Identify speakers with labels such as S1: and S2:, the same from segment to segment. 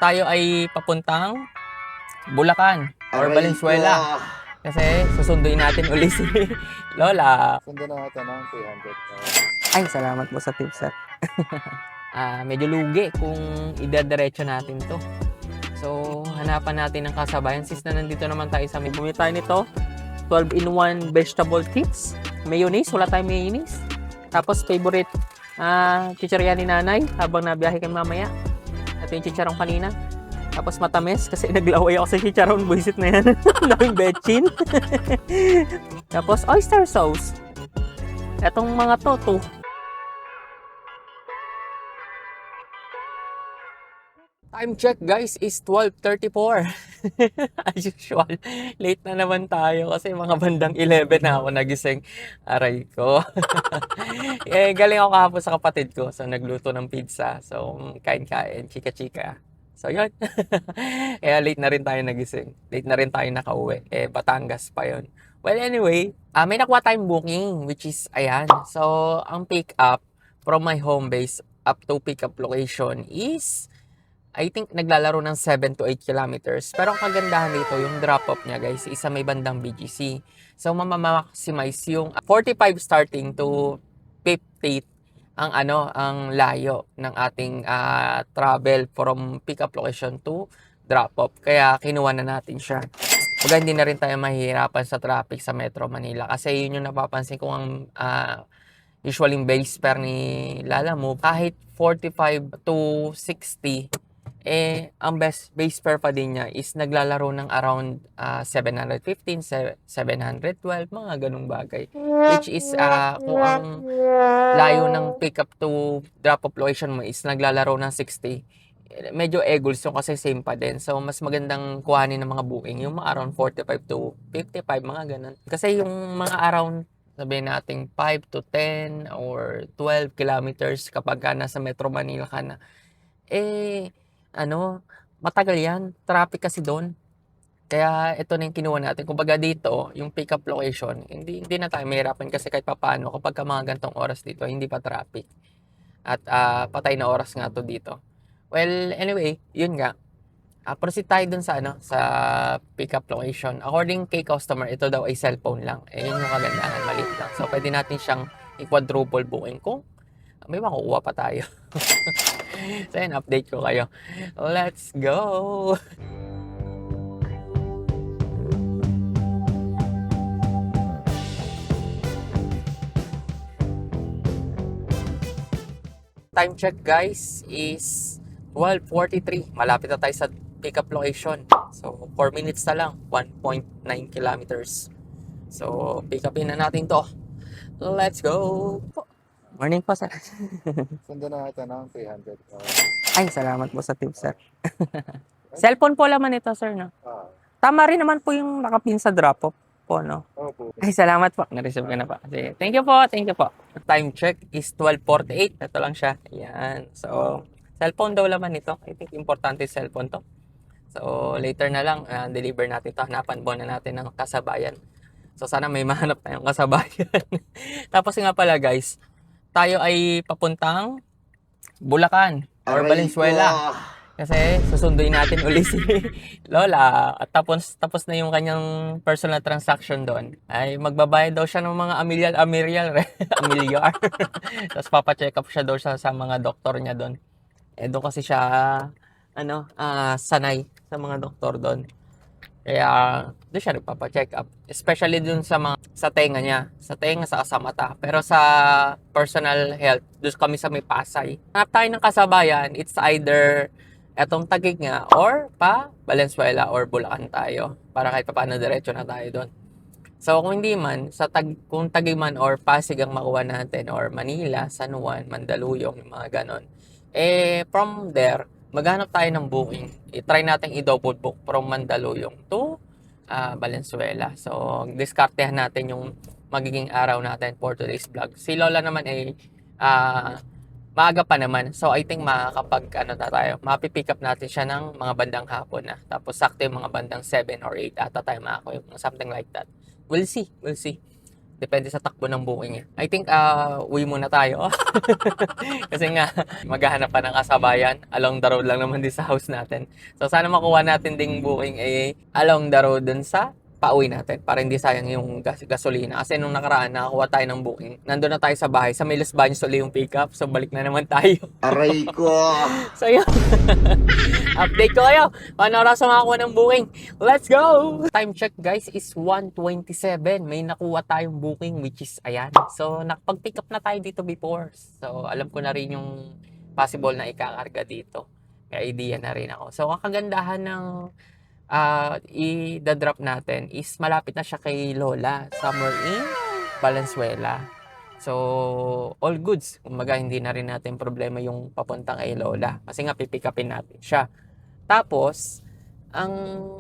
S1: tayo ay papuntang Bulacan or Valenzuela. Kasi susunduin natin uli si Lola.
S2: Sundo na natin ng 300.
S1: Ay, salamat po sa tips, sir. Medyo lugi kung idadiretso natin to. So, hanapan natin ng kasabayan. Since na nandito naman tayo sa bumili tayo nito, 12-in-1 vegetable kits. Mayonnaise, wala tayong mayonnaise. Tapos, favorite chichirya ni nanay habang nabiyahe kami mamaya. Ito yung chicharong kanina. Tapos matamis kasi naglaway ako sa chicharon. Buisit na yan. Daming betchin. Tapos, oyster sauce. Etong mga to. Time check guys is 12:34. As usual, late na naman tayo kasi mga bandang 11 na ako nagising. Aray ko. Galing ako kahapon sa kapatid ko. So nagluto ng pizza. So kain-kain, chika-chika. So yun. Kaya late na rin tayo nagising. Late na rin tayo nakauwi. Batangas pa yun. Well anyway, may nakuha tayong booking which is ayan. So ang pick up from my home base up to pick up location is I think naglalaro ng 7 to 8 kilometers. Pero ang kagandahan dito, yung drop-off niya guys, isa may bandang BGC. So mamamaximize yung 45 starting to 50 ang layo ng ating travel from pick-up location to drop-off. Kaya kinuha na natin siya. Pag hindi na rin tayo mahihirapan sa traffic sa Metro Manila. Kasi yun yung napapansin ko ang usually base fare ni Lala Move. Kahit 45 to 60, ang best base fare pa din niya is naglalaro ng around 715, 712, mga ganung bagay. Which is, kung ang layo ng pick up to drop-off location mo is naglalaro ng 60, medyo eguls yung kasi same pa din. So, mas magandang kuhanin ng mga booking, yung mga around 45 to 55, mga ganun. Kasi yung mga around, sabihin natin 5 to 10 or 12 kilometers kapag nasa Metro Manila ka na, matagal yan. Traffic kasi doon. Kaya ito na yung kinuha natin. Kumbaga dito, yung pick up location, hindi na tayo mahirapan kasi kahit papaano, kapag mga gantong oras dito, hindi pa traffic. At patay na oras nga to dito. Well, anyway, yun nga. Proceed tayo dun sa pick up location. According kay customer, ito daw ay cellphone lang. Yun yung kagandahan, maliit lang. So, pwede natin siyang i-quadruple booking kung may makukuha pa tayo. So, yun, update ko kayo. Let's go! Time check guys is 12:43. Malapit na tayo sa pick-up location. So, 4 minutes na lang. 1.9 kilometers. So, pick upin na natin to. Let's go! Morning po, sir.
S2: Sundo na natin ng 300.
S1: Ay, salamat po sa tips, sir. Cellphone po laman ito, sir, no? Tama rin naman po yung nakapin sa drop-off po, no?
S2: Opo.
S1: Ay, salamat po. Na-receive ko na pa. Sige. Thank you po. Thank you po. Time check is 12:48. Ito lang siya. Ayan. So, cellphone daw laman ito. I think importante cellphone to. So, later na lang, deliver natin ito. Hanapan po na natin ng kasabayan. So, sana may mahanap tayong kasabayan. Tapos nga pala, guys, tayo ay papuntang Bulacan or Valenzuela. Kasi susunduin natin uli si Lola. At tapos na yung kanyang personal transaction doon. Ay magbabayad daw siya ng mga amilyar. Tapos papacheck up siya daw sa mga doktor niya doon. Doon kasi siya sanay sa mga doktor doon. Kaya doon siya nagpapacheck up. Especially doon sa tenga niya. Sa tenga, sa mata. Pero sa personal health, doon kami sa may Pasay. Hanap tayo ng kasabayan. It's either etong Taguig nga or pa Valenzuela or Bulacan tayo. Para kahit paano diretso na tayo doon. So kung hindi man, kung Taguig man or Pasig ang makuha natin or Manila, San Juan, Mandaluyong, mga ganon. From there, maghanap tayo ng booking. I-try natin i-double book from Mandaluyong to Valenzuela. So, diskartehan natin yung magiging araw natin for today's vlog. Si Lola naman maaga pa naman. So, I think mapipick up natin siya ng mga bandang hapon na. Tapos, sakto yung mga bandang 7 or 8 ata tayo makakuha. Something like that. We'll see. Depende sa takbo ng booking eh. I think uwi muna tayo. Kasi nga, maghahanap pa ng kasabayan. Along the road lang naman din sa house natin. So sana makuha natin ding booking along the road dun sa pauwi natin para hindi sayang yung gasolina. Kasi nung nakaraan nakakuha tayo ng booking. Nandun na tayo sa bahay. Sa Milos Baños uli yung pickup. So balik na naman tayo.
S3: Aray ko!
S1: So yun. Update ko kayo. Paano oras makakuha ng booking? Let's go! Time check guys is 1:27. May nakuha tayong booking which is ayan. So nakapag-pick up na tayo dito before. So alam ko na rin yung possible na ikakarga dito. May idea na rin ako. So ang kagandahan ng i-drop natin is malapit na siya kay Lola. Somewhere in Valenzuela. So, all goods. Kumbaga, hindi na rin natin problema yung papuntang kay Lola. Kasi nga, pipikapin natin siya. Tapos, ang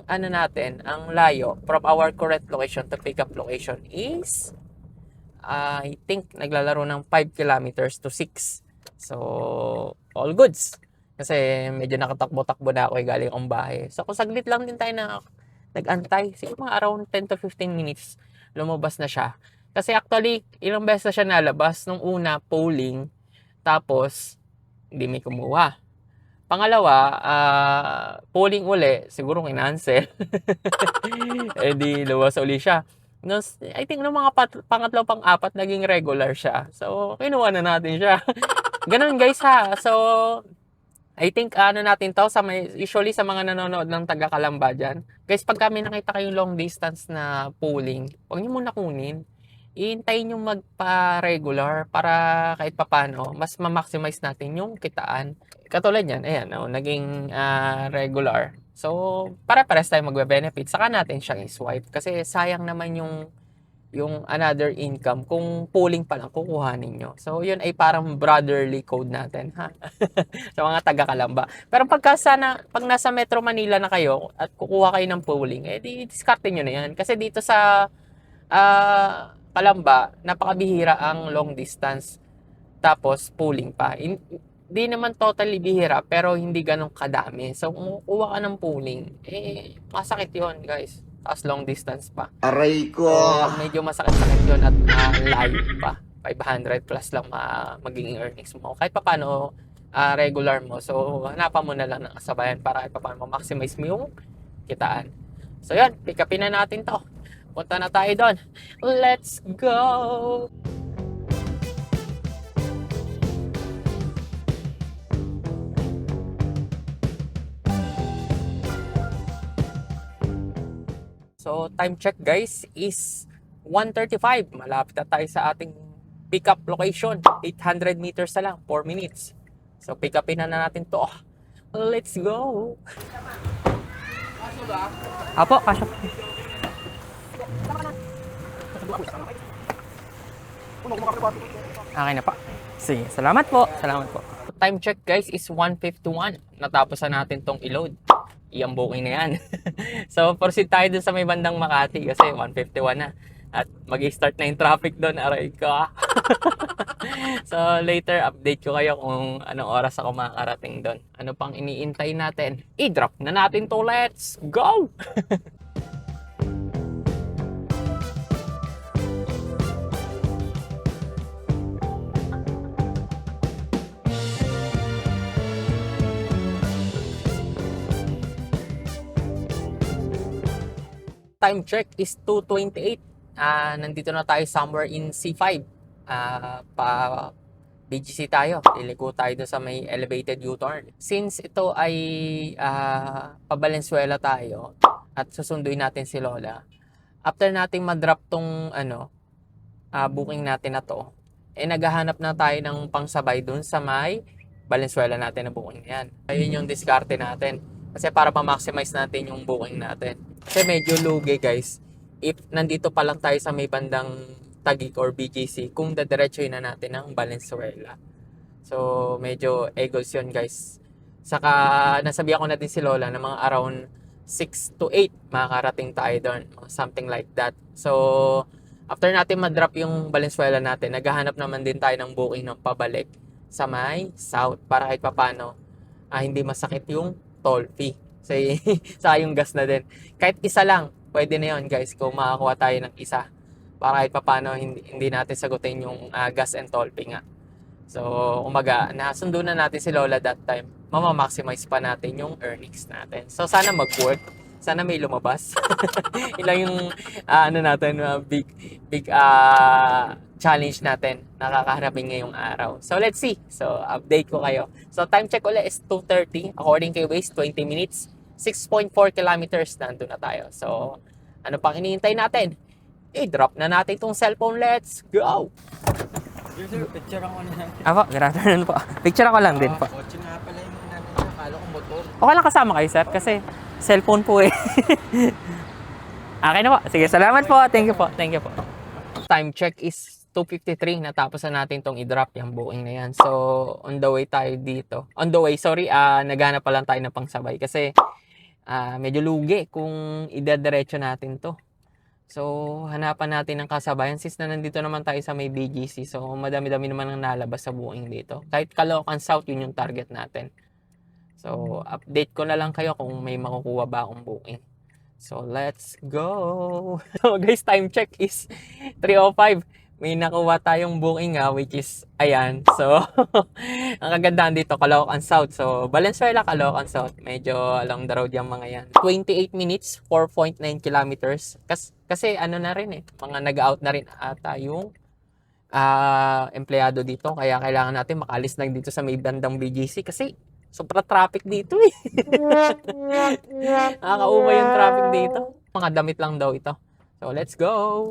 S1: ano natin, ang layo from our current location to pick up location is I think naglalaro ng 5 kilometers to 6. So, all goods. Kasi medyo nakatakbo-takbo na ako galing ang bahay. So, kung saglit lang din tayo na nag-antay, siguro mga around 10 to 15 minutes, lumabas na siya. Kasi actually, ilang beses na siya nalabas. Nung una, polling. Tapos, hindi may kumuha. Pangalawa, polling uli, siguro kinancel. Di luwas uli siya. No, I think nung mga pangatlo, pang-apat, naging regular siya. So, kinuha na natin siya. Ganun guys ha. So, I think natin to usually sa mga nanonood ng taga Kalamba dyan. Guys, pag kami nakita kayong long distance na polling, huwag niyo muna kunin. Iintayin yung magpa-regular para kahit papano, mas ma-maximize natin yung kitaan. Katulad yan, ayan, naging regular. So, para-pares tayo magbe-benefit. Saka natin siyang i-swipe. Kasi sayang naman yung another income kung pooling pa lang kukuhanin nyo. So, yun ay parang brotherly code natin, ha? Sa mga taga-Kalamba. Pero pag nasa Metro Manila na kayo at kukuha kayo ng pooling, di diskarte nyo na yan. Kasi dito sa Kalamba, napakabihira ang long distance. Tapos, pooling pa. Hindi naman totally bihira, pero hindi ganun kadami. So, kung kukuha ka ng pooling, masakit yun, guys. Tapos long distance pa.
S3: Aray ko!
S1: So, medyo masakit-sakit yun at layo pa. 500 plus lang magiging earnings mo. Kahit paano regular mo. So, hanapan mo na lang ng kasabayan para kahit paano ma-maximize mo yung kitaan. So, yun. Pick upin na natin to. Punta na tayo doon. Let's go! So, time check guys is 1:35. Malapit na tayo sa ating pick-up location. 800 meters na lang, 4 minutes. So, pick upin na natin to. Let's go! Apo, kasya po. Okay na pa. Sige, salamat po. Salamat po. Time check guys is 1:51. Natapos na natin tong i-load. Iyang booking na yan. So, proceed tayo dun sa may bandang Makati kasi 1:51 na. At mag-start na yung traffic doon. Aray ka. So, later update ko kayo kung anong oras ako makakarating doon. Ano pang iniintay natin? I-drop na natin to. Let's go! Time check is 2:28. Nandito na tayo somewhere in C5. Pa BGC tayo. Liliko tayo doon sa may elevated U-turn. Since ito ay pa Valenzuela tayo at susunduin natin si Lola. After nating ma-drop tong booking natin na to, naghahanap na tayo ng pangsabay doon sa may Valenzuela natin na booking yan. Ayun yung diskarte natin. Kasi para ma-maximize natin yung booking natin. Kasi medyo lugi guys. If nandito pa lang tayo sa may bandang Taguig or BGC, kung dadiretsuhin na natin ng Valenzuela. So, medyo egos yun guys. Saka, nasabihan ko na din si Lola na mga around 6 to 8 makakarating tayo doon. Something like that. So, after natin ma-drop yung Valenzuela natin, naghahanap naman din tayo ng booking ng pabalik sa may south para kahit papano hindi masakit yung toll fee. So, sayang gas na din. Kahit isa lang, pwede na yun guys kung makakuha tayo ng isa para kahit papaano hindi natin sagutin yung gas and toll fee nga. So, umaga, nasundo na natin si Lola that time. Mama-maximize pa natin yung earnings natin. So, sana mag-work. Sana may lumabas. Ilang yung big challenge natin nakakaharapin ngayong araw. So, let's see. So, update ko kayo. So, time check ulit is 2:30. According kay Waze, 20 minutes. 6.4 kilometers nandun na tayo. So, ano pang hinihintay natin? I-drop na natin itong cellphone. Let's go!
S3: Sir, picture ako na.
S1: Apo, grabe po. Picture ako lang din po.
S3: Kotse nga pala yung namin niya. Akala ko motor.
S1: Okay lang kasama kayo, sir, kasi cellphone po eh. Okay na po. Sige, salamat po. Thank you po. Thank you po. Time check is 2:53. Natapos na natin tong i-drop yung booking na yan. So, on the way tayo dito. On the way, sorry, naghanap pa lang tayo ng pangsabay kasi medyo lugi kung idadiretso natin to. So, hanapan natin ng kasabayan since na nandito naman tayo sa may BGC. So, madami-dami naman ang nalabas sa booking dito. Kahit Caloocan South, yun yung target natin. So, update ko na lang kayo kung may makukuha ba akong booking. So, let's go! So, guys, time check is 3:05. May nakuha tayong booking which is, ayan. So, ang kagandahan dito, Caloocan South. So, Valenzuela, Caloocan South. Medyo along the road yung mga yan. 28 minutes, 4.9 kilometers. Kasi ano na rin mga nag-out na rin ata yung empleyado dito. Kaya kailangan natin makalis na dito sa may bandang BGC kasi sobrang traffic dito eh. Nakakaumay yung traffic dito. Mga damit lang daw ito. So, let's go!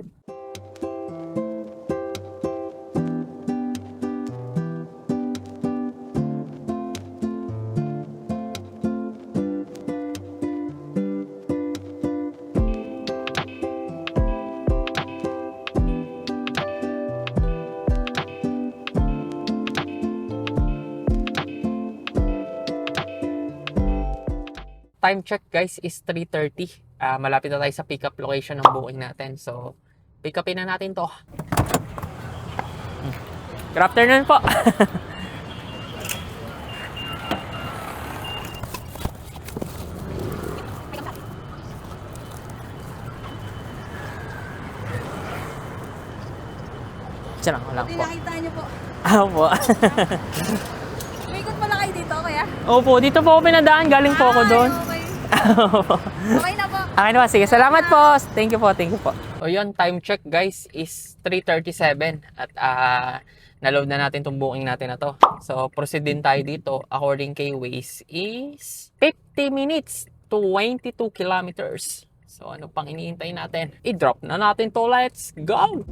S1: Time check guys is 3:30. Malapit na tayo sa pick-up location ng booking natin. So, pick-upin na natin to. Good afternoon po. Diyan lang po.
S4: Nakita niyo po.
S1: Opo.
S4: May ikot pala kayo dito, kuya?
S1: Opo, dito po ako pinadaan. Galing po ako doon.
S4: Okay na po.
S1: Okay na ba? Sige, salamat po. Thank you po, thank you po. So yun, time check guys is 3:37 at na-load na natin itong booking natin na to. So proceed din tayo dito. According kay Waze is 50 minutes to 22 kilometers. So ano pang iniintay natin? I-drop na natin to. Let's go!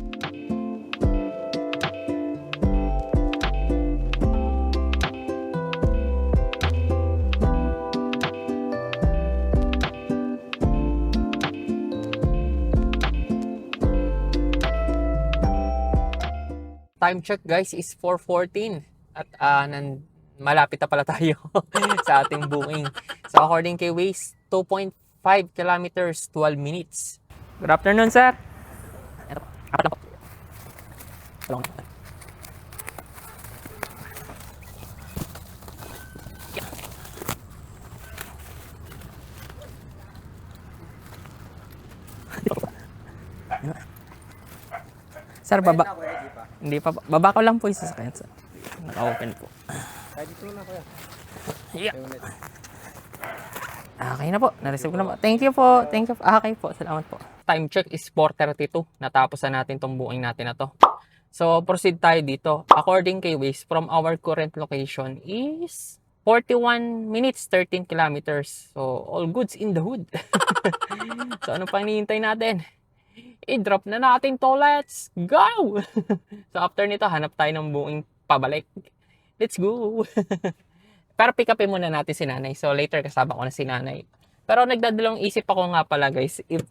S1: Time check guys is 4:14 at malapit na pala tayo sa ating booking. So according kay Waze, 2.5 kilometers, 12 minutes. Good afternoon, sir. Ito, apat lang po. Talong. Sir, baba. Hindi pa. Baba ko lang po yung sasakyan, sir. Naka-open po.
S3: Kahit dito na kuya.
S1: Yeah. Okay na po. Na-receive ko na po. Thank you po. Thank you po. Okay po. Salamat po. Time check is 4:32. Natapos na natin tong booking natin na to. So, proceed tayo dito. According kay Waze, from our current location is 41 minutes, 13 kilometers. So, all goods in the hood. So, ano pa hinihintay natin? I-drop na natin to. Let's go! So, after nito, hanap tayo ng booking pabalik. Let's go! Pero pick upin muna natin si nanay. So, later kasama ko na si nanay. Pero nagdadalawang isip ako nga pala, guys. If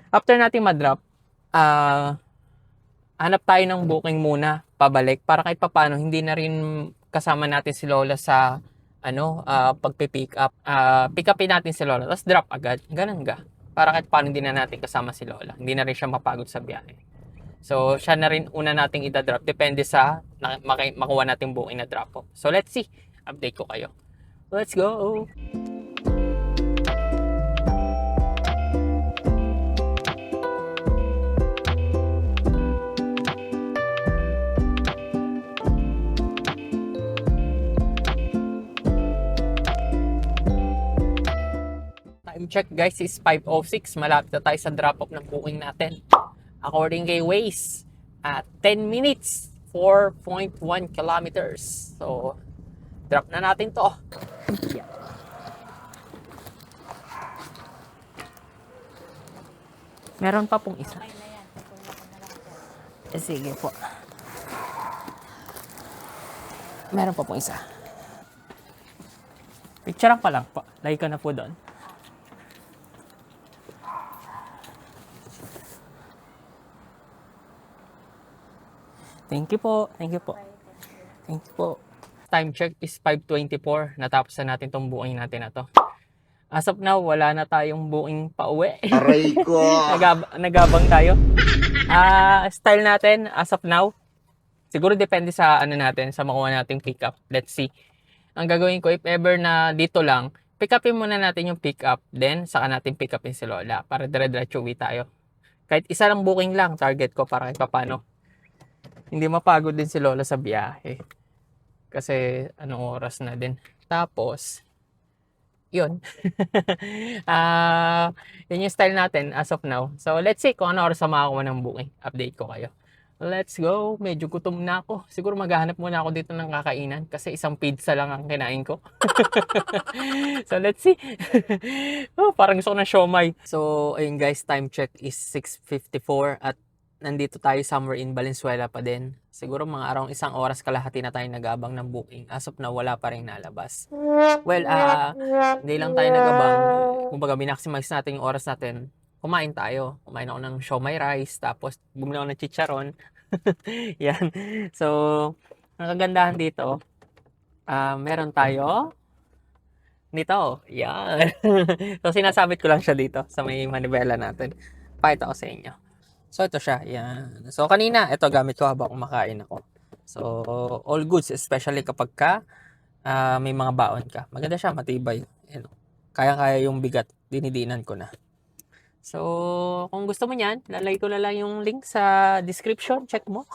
S1: after natin ma-drop, hanap tayo ng booking muna pabalik para kahit papaano hindi na rin kasama natin si Lola sa pagpipick up. Pick upin natin si Lola tapos drop agad. Ganun ga. Para kahit paano hindi na natin kasama si Lola. Hindi na rin siya mapagod sa biyahe. So, siya na rin una nating i-drop. Depende sa makuha nating booking na drop off. So, let's see. Update ko kayo. Let's go! time check guys is 5:06. Malapit na tayo sa drop-off ng booking natin. According kay Waze, 10 minutes, 4.1 kilometers. So, drop na natin to. Meron pa pong isa. Sige po. Meron pa pong isa. Picture pa lang po. Like ko na po doon. Thank you po. Thank you po. Thank you po. Time check is 5:24. Natapos na natin tong booking natin na to. As of now, wala na tayong booking pa uwi.
S2: Aray ko!
S1: Nagabang tayo. Style natin as of now, siguro depende sa ano natin, sa makuha nating pick up. Let's see. Ang gagawin ko, if ever na dito lang, pick upin muna natin yung pick up, then saka natin pick upin si Lola para dire-diretso uwi tayo. Kahit isa lang booking lang, target ko para kahit paano. Hindi mapagod din si Lola sa biyahe. Kasi anong oras na din. Tapos, yun. Yun yung style natin as of now. So, let's see kung ano oras sa makakuha ng booking. Update ko kayo. Let's go. Medyo gutom na ako. Siguro maghahanap muna ako dito ng kakainan kasi isang pizza lang ang kinain ko. So, let's see. Parang gusto ko ng siomay. So, ayun guys, time check is 6:54 at nandito tayo somewhere in Valenzuela pa din. Siguro mga around isang oras kalahati na tayo nag-abang ng booking. As of now, wala pa rin nalabas. Well, hindi lang tayo nag-abang. Kumbaga, binaximize natin yung oras natin. Kumain tayo. Kumain ako ng siomay rice. Tapos, bumili ako ng chicharon. Yan. So, ang kagandahan dito, meron tayo nito. Yan. So, sinasabit ko lang siya dito sa may manibela natin. Pakita ko sa inyo. So, ito siya. Yan. So, kanina, ito gamit ko habang kumakain ako. So, all goods, especially kapag may mga baon ka. Maganda siya, matibay. Yan. Kaya-kaya yung bigat. Dinidinan ko na. So, kung gusto mo niyan, lalagay ko na lang yung link sa description. Check mo.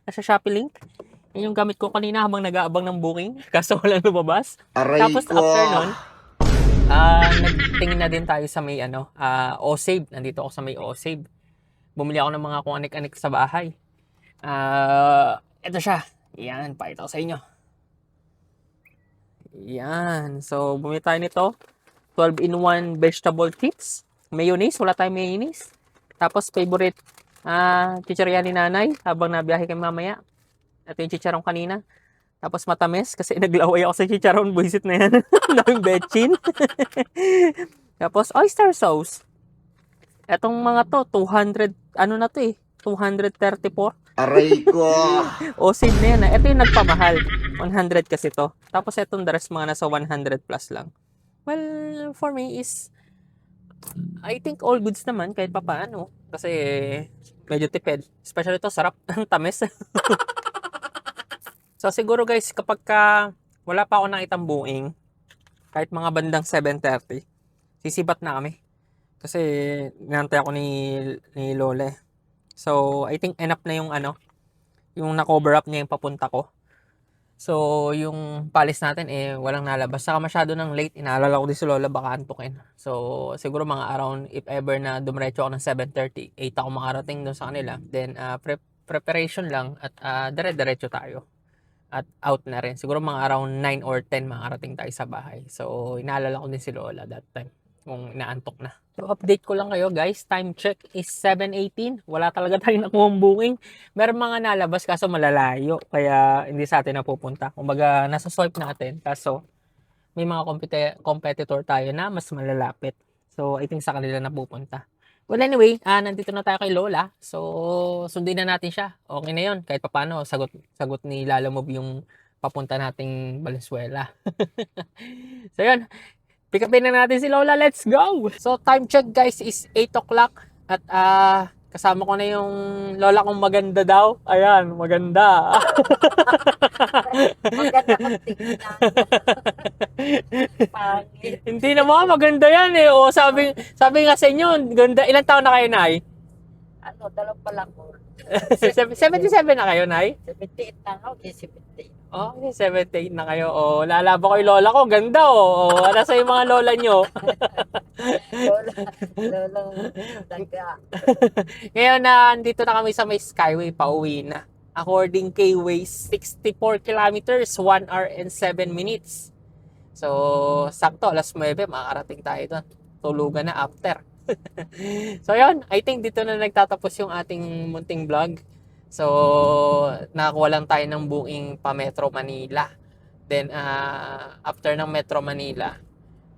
S1: Nasa Shopee link. Yan yung gamit ko kanina habang nag-aabang ng booking. Kaso wala lumabas.
S2: Aray
S1: Tapos,
S2: ko!
S1: after nun, nagtingin na din tayo sa may O-Save. Nandito ako sa may O-Save. Bumili ako ng mga kung anik-anik sa bahay. Ito siya. Yan, pakita ko sa inyo. Yan. So, bumili tayo nito. 12-in-1 vegetable tips. Mayonnaise. Wala tayong mayonnaise. Tapos, favorite chichirya ni nanay habang nabiyahe kami mamaya. Ito yung chicharong kanina. Tapos, matamis kasi naglaway ako sa chicharon. Buisit na yan. Daming betchin. Tapos, oyster sauce. Etong mga to, 200, ano na to 234.
S2: Aray ko!
S1: O, save na yan. Ito yung nagpamahal. 100 kasi to. Tapos itong the rest mga nasa 100 plus lang. Well, for me is, I think all goods naman kahit papaano. Kasi medyo tipid. Especially to, sarap. Ang tamis. So siguro guys, kapag wala pa ako nakitang booking, kahit mga bandang 7:30, sisibat na kami. Kasi nantay ako ni Lola. So, I think enough na yung yung na-cover up niya yung papunta ko. So, yung palis natin walang nalabas. Saka masyado ng late, inaalala ko din si Lola baka antukin. So, siguro mga around, if ever na dumiretso ako ng 7:30, 8 ako makarating doon sa kanila. Then, preparation lang at dire-diretso tayo. At out na rin. Siguro mga around 9 or 10 makarating tayo sa bahay. So, inaalala ko din si Lola that time. Kung inaantok na. So, update ko lang kayo guys. Time check is 7:18. Wala talaga tayong nakuha booking. Meron mga nalabas kaso malalayo. Kaya hindi sa atin napupunta. Kumbaga, nasa swipe natin. Kaso, may mga competitor tayo na mas malalapit. So, I think sa kanila napupunta. Well, anyway, nandito na tayo kay Lola. So, sundin na natin siya. Okay na yun. Kahit paano, sagot ni Lalamove yung papunta nating Valenzuela. So, yun. Pick upin na natin si Lola. Let's go! So, time check guys is 8 o'clock. At kasama ko na yung Lola kong maganda daw. Ayan, maganda.
S4: Maganda kang tingnan. Pangit.
S1: Hindi naman, maganda yan O, sabi nga sa inyo, ganda. Ilang taon na kayo, Nay?
S4: Dalawa pa lang ko.
S1: 77 na kayo, Nay?
S4: 78 na ako, 78.
S1: Oh, 78 na kayo. Oh, lalaba ko yung lola ko. Ganda, oh. Ano sa yung mga lola nyo?
S5: Lola, taga.
S1: Ngayon na andito na kami sa may Skyway, pauwi na. According kay Waze, 64 kilometers, 1 hour and 7 minutes. So, sakto, alas 9, makakarating tayo doon. Tulugan na after. So, yun. I think dito na nagtatapos yung ating munting vlog. So, nakakuha lang tayo ng booking pa Metro Manila. Then, after ng Metro Manila,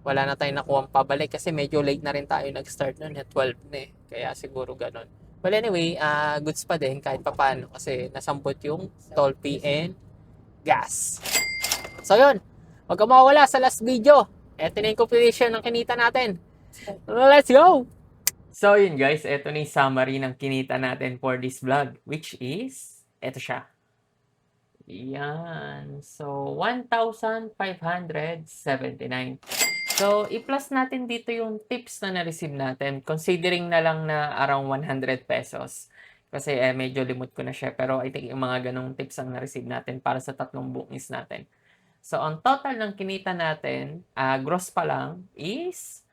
S1: wala na tayong nakuha pabalik kasi medyo late na rin tayo nag-start nun at 12 na eh. Kaya siguro ganun. But anyway, goods pa din kahit papano kasi nasampot yung toll fee and gas. So, yun. Huwag ka mawala sa last video. Ito na yung compilation ng kinita natin. Let's go! So yun guys, ito na yung summary ng kinita natin for this vlog, which is, ito siya. Yan. So, 1,579. So, i-plus natin dito yung tips na na-receive natin, considering na lang na around 100 pesos. Kasi medyo limot ko na siya, pero I think yung mga ganong tips ang na-receive natin para sa tatlong bookings natin. So, ang total ng kinita natin, gross pa lang, is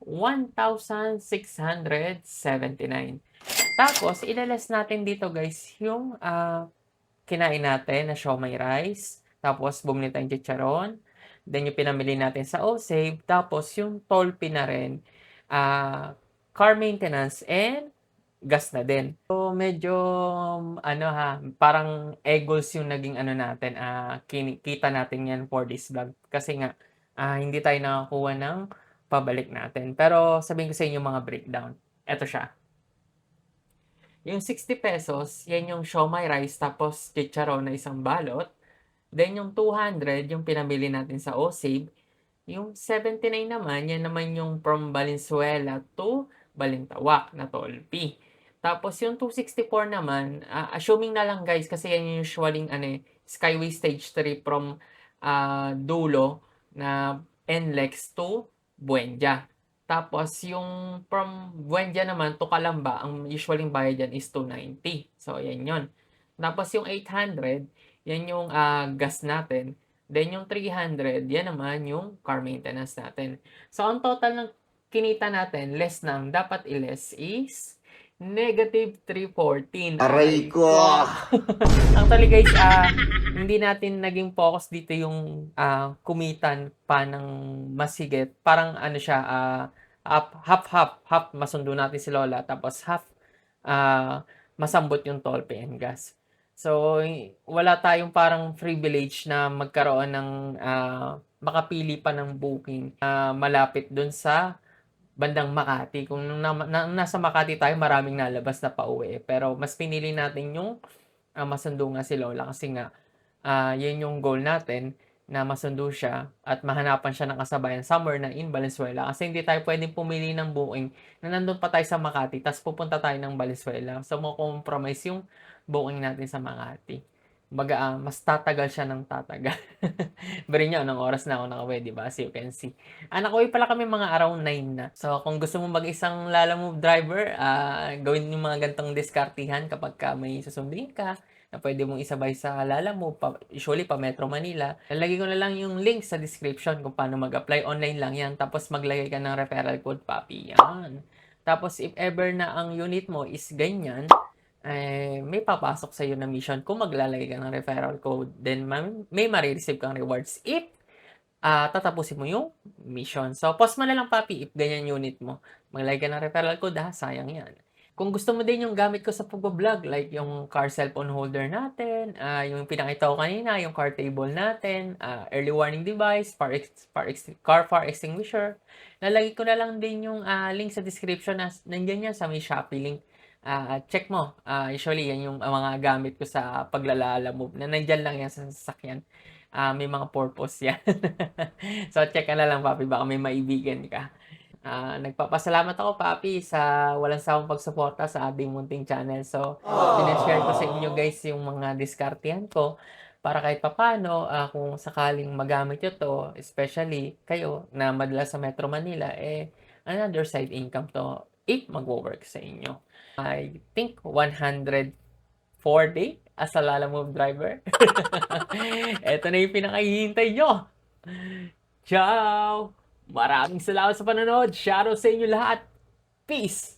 S1: 1,679. Tapos, ilalas natin dito guys, yung kinain natin na siomai rice. Tapos, bumili tayong chicharon. Then, yung pinamili natin sa OSave. Tapos, yung toll fee na rin, car maintenance, and gas na din. So, medyo, parang egos yung naging natin, kita natin yan for this vlog. Kasi nga, hindi tayo nakakuha ng pabalik natin. Pero, sabihin ko sa inyo mga breakdown. Ito siya. Yung 60 pesos, yan yung siomai rice, tapos chicharon na isang balot. Then, yung 200, yung pinamili natin sa OSave. Yung 79 naman, yan naman yung from Valenzuela to Balintawak na toll fee. Tapos yung 264 naman, assuming na lang guys, kasi yan yung usually Skyway Stage 3 from Dulo na NLEX to Buendia. Tapos yung from Buendia naman to Calamba, ang usually bayad dyan is 290. So yan yun. Tapos yung 800, yan yung gas natin. Then yung 300, yan naman yung car maintenance natin. So ang total ng kinita natin, less ng dapat i-less is negative 314.
S2: Aray ko!
S1: Actually guys, hindi natin naging focus dito yung kumitan pa ng masigit. Parang siya, half masundo natin si Lola, tapos half masambot yung toll fee and gas. So, wala tayong parang privilege na magkaroon ng makapili pa ng booking malapit dun sa bandang Makati. Kung nasa Makati tayo, maraming nalabas na pauwi. Pero mas pinili natin yung masundo nga si Lola kasi nga yun yung goal natin na masundo siya at mahanapan siya ng kasabayan somewhere na in Valenzuela. Kasi hindi tayo pwedeng pumili ng booking na nandun pa tayo sa Makati tapos pupunta tayo ng Valenzuela. So, compromise yung booking natin sa Makati. Baga, mas tatagal siya ng tatagal. Bari nyo, anong oras na ako nakauwi, diba? As you can see. Nakauwi pala kami mga around 9 na. So, kung gusto mo mag-isang Lalamove driver, gawin yung mga gantong diskartihan kapag may susundin ka na pwede mong isabay sa Lalamove, usually pa Metro Manila. Lalagay ko na lang yung link sa description kung paano mag-apply. Online lang yan. Tapos maglagay ka ng referral code, papi. Yan. Tapos, if ever na ang unit mo is ganyan, may papasok sa iyo na mission kung maglalagay ka ng referral code. Then, may marireceive kang rewards if tatapusin mo yung mission. So, post mo na lang, papi, if ganyan unit mo. Maglagay ka ng referral code, sayang yan. Kung gusto mo din yung gamit ko sa pag-vlog, like yung car cellphone holder natin, yung pinakita ko kanina, yung car table natin, early warning device, car fire extinguisher, lalagay ko na lang din yung link sa description na nandiyan yan sa may Shopee link. Check mo. Usually, yan yung mga gamit ko sa paglalamove na nandyan lang yan sa sasakyan. May mga purpose yan. So, check ka na lang, papi. Baka may maibigan ka. Nagpapasalamat ako, papi, sa walang sawang pagsuporta sa ating munting channel. So, sinashare ko sa inyo, guys, yung mga diskartihan ko para kahit papano, kung sakaling magamit nyo to, especially kayo na madalas sa Metro Manila, another side income to if magwo-work sa inyo. I think 104 day as a Lalamove driver. Ito na yung pinakahihintay nyo. Ciao! Maraming salamat sa panonood. Shoutout sa inyo lahat. Peace!